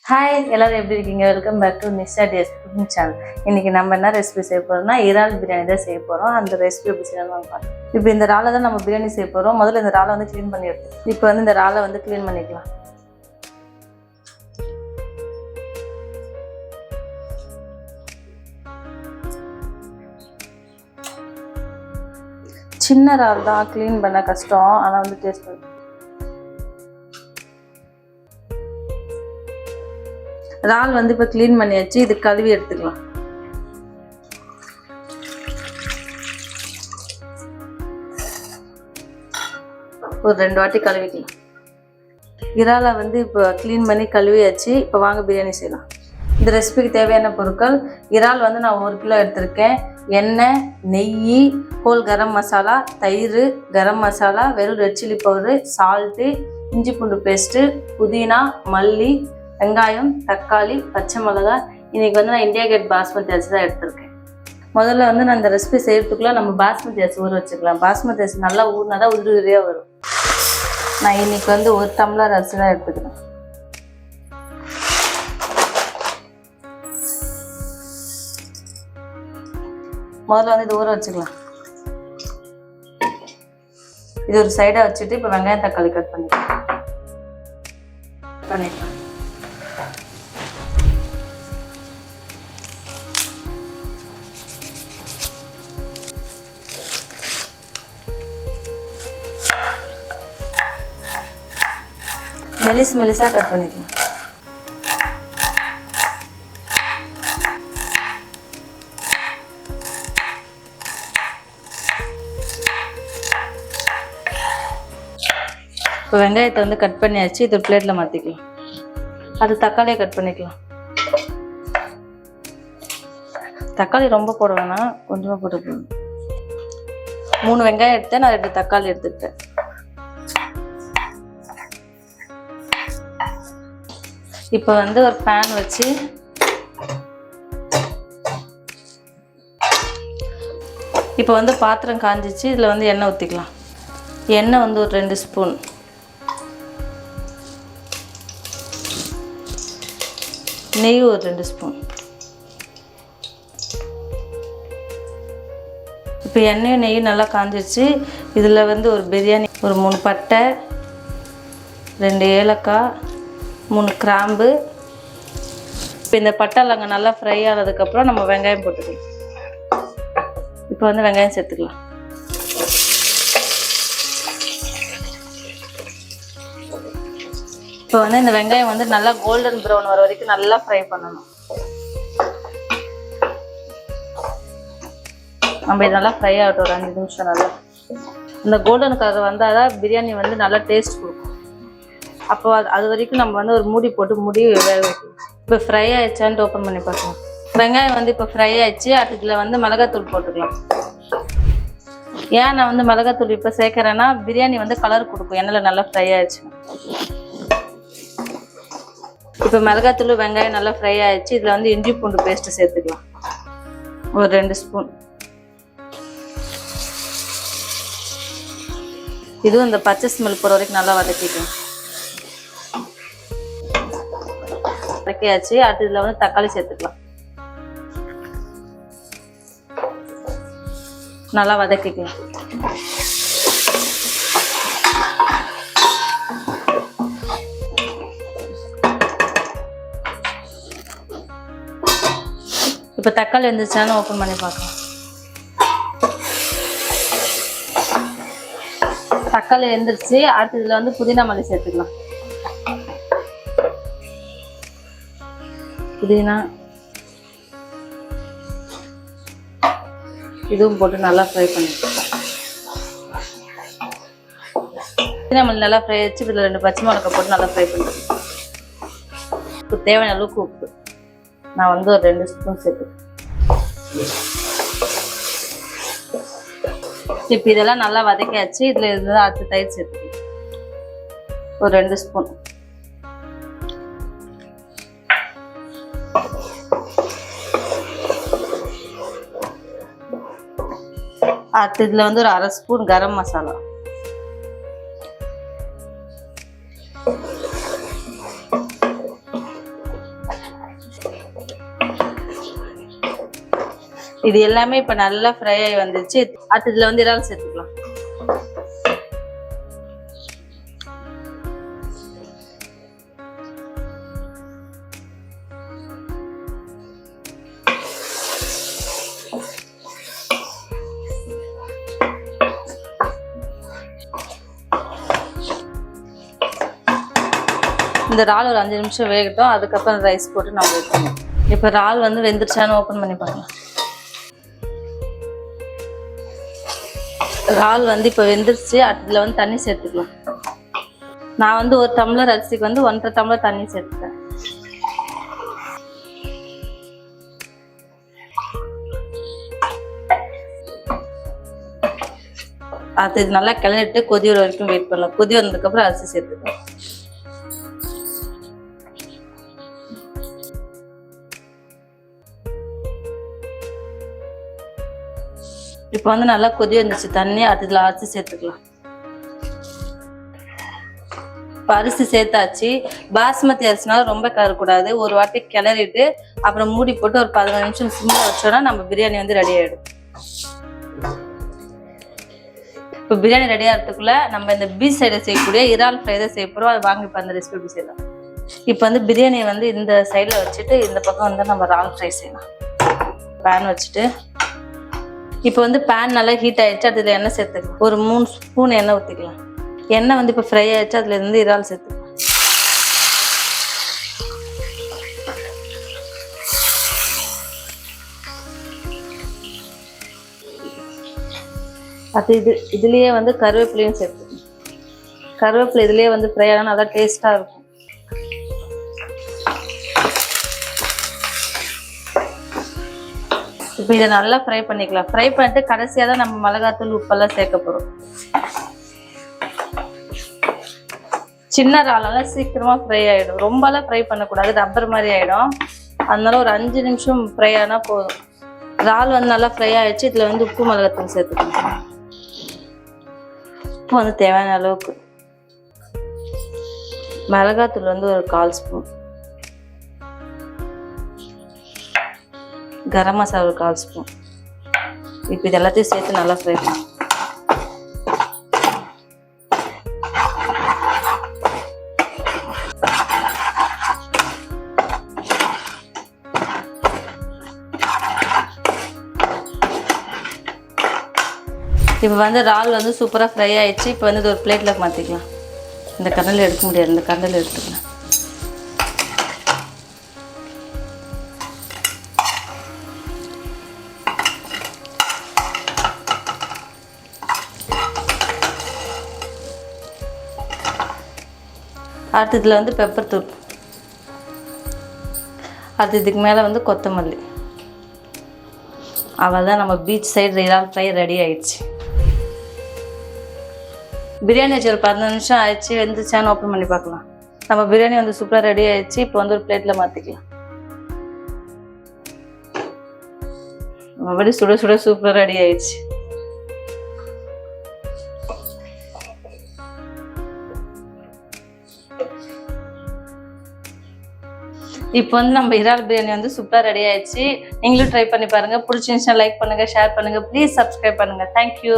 Hi எல்லாரும் எப்படி இருக்கீங்க? Welcome back to Nisha taste cooking channel. இன்னைக்கு நம்ம என்ன ரெசிபி செய்ய போறோம்னா இறால் பிரியாணி தான் செய்ய போறோம். அந்த ரெசிபி எப்படி செய்யணும்னு பார்க்கலாம். இப்போ இந்த இறாலை தான் நம்ம பிரியாணி செய்ய போறோம். முதல்ல இந்த இறாலை வந்து க்ளீன் பண்ணி எடுத்து இப்போ வந்து இந்த இறாலை வந்து க்ளீன் பண்ணிக்கலாம். சின்ன இறால் தான் க்ளீன் பண்ண கஷ்டம், ஆனால் வந்து டேஸ்ட் இருக்கும். இறால் வந்து இப்போ க்ளீன் பண்ணியாச்சு. இது கழுவி எடுத்துக்கலாம். ஒரு 2 வாட்டி கழுவிக்கலாம். இறாலை வந்து இப்போ க்ளீன் பண்ணி கழுவியாச்சு. இப்போ வாங்க பிரியாணி செய்யலாம். இந்த ரெசிபிக்கு தேவையான பொருட்கள்: இறால் வந்து நான் 1 கிலோ எடுத்திருக்கேன். எண்ணெய், நெய், ஹோல் கரம் மசாலா, தயிர், கரம் மசாலா, வெறும் ரெட் சில்லி பவுடரு, சால்ட்டு, இஞ்சி பூண்டு பேஸ்ட்டு, புதினா, மல்லி, வெங்காயம், தக்காளி, பச்சை மிளகாய். இன்றைக்கி வந்து நான் இந்தியா கேட் பாஸ்மதி அரிசி தான் எடுத்திருக்கேன். முதல்ல வந்து நான் இந்த ரெசிபி செய்கிறதுக்குள்ள நம்ம பாஸ்மதி அரிசி ஊற வச்சுக்கலாம். பாஸ்மதி அரிசி நல்லா ஊறினா தான் உதிரி உதிரியாக வரும். நான் இன்றைக்கி வந்து 1 டம்ளர் அரிசி தான் எடுத்துக்கிறேன். முதல்ல வந்து இது ஊற வச்சுக்கலாம். இது ஒரு சைடாக வச்சுட்டு இப்போ வெங்காயம் தக்காளி கட் பண்ணிக்கலாம். மெலிசா கட் பண்ணிக்கலாம். இப்போ வெங்காயத்தை வந்து கட் பண்ணியாச்சு. இது ஒரு பிளேட்டில் மாற்றிக்கலாம். அது தக்காளியை கட் பண்ணிக்கலாம். தக்காளி ரொம்ப போட வேணாம், கொஞ்சமாக போட்டு போடணும். 3 வெங்காயம் எடுத்தேன், நான் 2 தக்காளி எடுத்துக்கிட்டேன். இப்போ வந்து ஒரு பேன் வச்சு இப்போ வந்து பாத்திரம் காஞ்சிச்சு. இதில் வந்து எண்ணெய் ஊற்றிக்கலாம். எண்ணெய் வந்து ஒரு 2 ஸ்பூன், நெய் ஒரு 2 ஸ்பூன். இப்போ எண்ணெயும் நெய்யும் நல்லா காஞ்சிருச்சு. இதில் வந்து ஒரு பிரியாணி, ஒரு 3 பட்டை, 2 ஏலக்காய், 3 கிராம்பு. இப்போ இந்த பட்டை லவங்க நல்லா ஃப்ரை ஆனதுக்கப்புறம் நம்ம வெங்காயம் போட்டுக்கலாம். இப்போ வந்து வெங்காயம் சேர்த்துக்கலாம். இப்போ வந்து இந்த வெங்காயம் வந்து நல்லா கோல்டன் ப்ரௌன் வர வரைக்கும் நல்லா ஃப்ரை பண்ணணும். நம்ம இது நல்லா ஃப்ரை ஆகட்டும் ஒரு 5 நிமிஷம். நல்லா இந்த கோல்டன் கலர் வந்தால் தான் பிரியாணி வந்து நல்லா டேஸ்ட் கொடுக்கும். அப்போ அது வரைக்கும் நம்ம வந்து ஒரு மூடி போட்டு வேக வைக்கணும். இப்போ ஃப்ரை ஆயிடுச்சான்ட்டு ஓப்பன் பண்ணி பார்க்கலாம். வெங்காயம் வந்து இப்போ ஃப்ரை ஆயிடுச்சு. அதுல வந்து மிளகாத்தூள் போட்டுக்கலாம். ஏன் நான் வந்து மிளகாத்தூள் இப்போ சேர்க்குறேன்னா பிரியாணி வந்து கலர் கொடுக்கும் எண்ணெயில் நல்லா ஃப்ரை ஆயிடுச்சு. இப்போ மிளகாத்தூள் வெங்காயம் நல்லா ஃப்ரை ஆயிடுச்சு. இதில் வந்து இஞ்சி பூண்டு பேஸ்ட்டு சேர்த்துக்கலாம். ஒரு 2 ஸ்பூன். இதுவும் இந்த பச்சை ஸ்மெல் போகிற வரைக்கும் நல்லா வதக்கிக்கலாம். வதக்கியாச்சு. அடுத்து இதில் வந்து தக்காளி சேர்த்துக்கலாம். நல்லா வதக்கிக்கலாம். இப்போ தக்காளி வந்துருச்சான்னு ஓப்பன் பண்ணி பார்க்கலாம். தக்காளி வெந்துருச்சு. அடுத்து இதில் வந்து புதினா மல்லி சேர்த்துக்கலாம். புதினா இதுவும் போட்டு நல்லா ஃப்ரை பண்ணிக்கலாம். புதினா மல்லி நல்லா ஃப்ரை ஆச்சு. இதில் 2 பச்சை மிளகாய் போட்டு நல்லா ஃப்ரை பண்ணிக்கலாம். இப்போ தேவையான அளவுக்கு உப்பு நான் வந்து ஒரு 2 ஸ்பூன் சேர்த்துக்கிறேன். இப்போ இதெல்லாம் நல்லா வதக்கியாச்சு. இதில் இருந்து அடுத்து தயிர் சேர்த்துக்கலாம். ஒரு 2 ஸ்பூன். அடுத்து இதில் வந்து ஒரு 1/2 ஸ்பூன் கரம் மசாலா, இது எல்லாமே இப்போ நல்லா ஃப்ரை ஆகி வந்துச்சு. அடுத்து இதில் வந்து இறால் சேர்த்துக்கலாம். இந்த இறால் ஒரு 5 நிமிஷம் வேகட்டும். அதுக்கப்புறம் ரைஸ் போட்டு நம்ம வைக்கணும். இப்போ இறால் வந்து வெந்துருச்சான்னு ஓப்பன் பண்ணி பார்க்கலாம். இறால் வந்து இப்போ வெந்துருச்சு. அதில் வந்து தண்ணி சேர்த்துக்கலாம். நான் வந்து ஒரு டம்ளர் அரிசிக்கு வந்து 1.5 டம்ளர் தண்ணி சேர்த்துட்டேன். அது நல்லா கிளறிட்டு கொதி வர வரைக்கும் வெயிட் பண்ணலாம். கொதி வந்ததுக்கப்புறம் அரிசி சேர்த்துக்கலாம். இப்போ வந்து நல்லா கொதி வந்துச்சு தண்ணி. அதில் அரிசி சேர்த்துக்கலாம். இப்போ அரிசி சேர்த்தாச்சு. பாஸ்மதி அரிசினாலும் ரொம்ப கறக்கூடாது. ஒரு வாட்டி கிளறிட்டு அப்புறம் மூடி போட்டு ஒரு 15 நிமிஷம் சிம்மில் வச்சோன்னா நம்ம பிரியாணி வந்து ரெடி ஆகிடும். இப்போ பிரியாணி ரெடி ஆகிறதுக்குள்ள நம்ம இந்த பீச் சைடில் செய்யக்கூடிய இறால் ஃப்ரை தான் செய்ய போகிறோம். அது வாங்கி இப்போ அந்த ரெசிபி செய்யலாம். இப்போ வந்து பிரியாணியை வந்து இந்த சைடில் வச்சுட்டு இந்த பக்கம் வந்து நம்ம இறால் ஃப்ரை செய்யலாம். பேன் வச்சுட்டு இப்போ வந்து பேன் நல்லா ஹீட் ஆகிடுச்சு. அதில் எண்ணெய் சேர்த்துக்கலாம். ஒரு 3 ஸ்பூன் எண்ணெய் ஊற்றிக்கலாம். எண்ணெய் வந்து இப்போ ஃப்ரை ஆகிடுச்சு. அதில் இருந்து இறால் சேர்த்துக்கலாம். அது இதுலேயே வந்து கருவேப்பிலையும் சேர்த்துக்கலாம். கருவேப்பிலை இதுலேயே வந்து ஃப்ரை ஆனால் நல்லா டேஸ்ட்டாக இருக்கும். இப்போ இதை நல்லா ஃப்ரை பண்ணிக்கலாம். ஃப்ரை பண்ணிட்டு கடைசியாக தான் நம்ம மிளகாத்தூள் உப்பெல்லாம் சேர்க்க போகிறோம். சின்ன இறாலெல்லாம் சீக்கிரமாக ஃப்ரை ஆகிடும். ரொம்பலாம் ஃப்ரை பண்ணக்கூடாது, ரப்பர் மாதிரி ஆகிடும். அதனால ஒரு 5 நிமிஷம் ஃப்ரை ஆனால் போதும். இறால் வந்து நல்லா ஃப்ரை ஆகிடுச்சு. இதில் வந்து உப்பு மிளகாத்தூள் சேர்த்துக்கணும். உப்பு வந்து தேவையான அளவுக்கு. மிளகாத்தூள் வந்து ஒரு 1/4 ஸ்பூன். கரம் மசாலா ஒரு 1/4 ஸ்பூன். இப்போ இது எல்லாத்தையும் சேர்த்து நல்லா ஃப்ரை பண்ணணும். இப்போ வந்து இறால் வந்து சூப்பராக ஃப்ரை ஆயிடுச்சு. இப்போ வந்து இது ஒரு பிளேட்டில் மாற்றிக்கலாம். இந்த கரண்டில் எடுக்க முடியாது, இந்த கரண்டில் எடுத்துக்கலாம். அடுத்து இதில் வந்து பெப்பர் தூள். அடுத்து இதுக்கு மேலே வந்து கொத்தமல்லி. அவ்வளோதான், நம்ம பீச் சைடு இறால் ஃப்ரை ரெடி ஆயிடுச்சு. பிரியாணி வச்சு ஒரு 15 நிமிஷம் ஆயிடுச்சு. வெந்துச்சான்னு ஓப்பன் பண்ணி பார்க்கலாம். நம்ம பிரியாணி வந்து சூப்பராக ரெடி ஆயிடுச்சு. இப்போ வந்து ஒரு பிளேட்டில் மாற்றிக்கலாம். மறுபடியும் சுட சுட சூப்பராக ரெடி ஆயிடுச்சு. இப்போ வந்து நம்ம இறால் பிரியாணி வந்து சூப்பராக ரெடி ஆயிடுச்சு. நீங்களும் ட்ரை பண்ணி பாருங்கள். பிடிச்சிருந்துச்சுன்னா லைக் பண்ணுங்கள், ஷேர் பண்ணுங்கள், ப்ளீஸ் சப்ஸ்கிரைப் பண்ணுங்கள். தேங்க்யூ.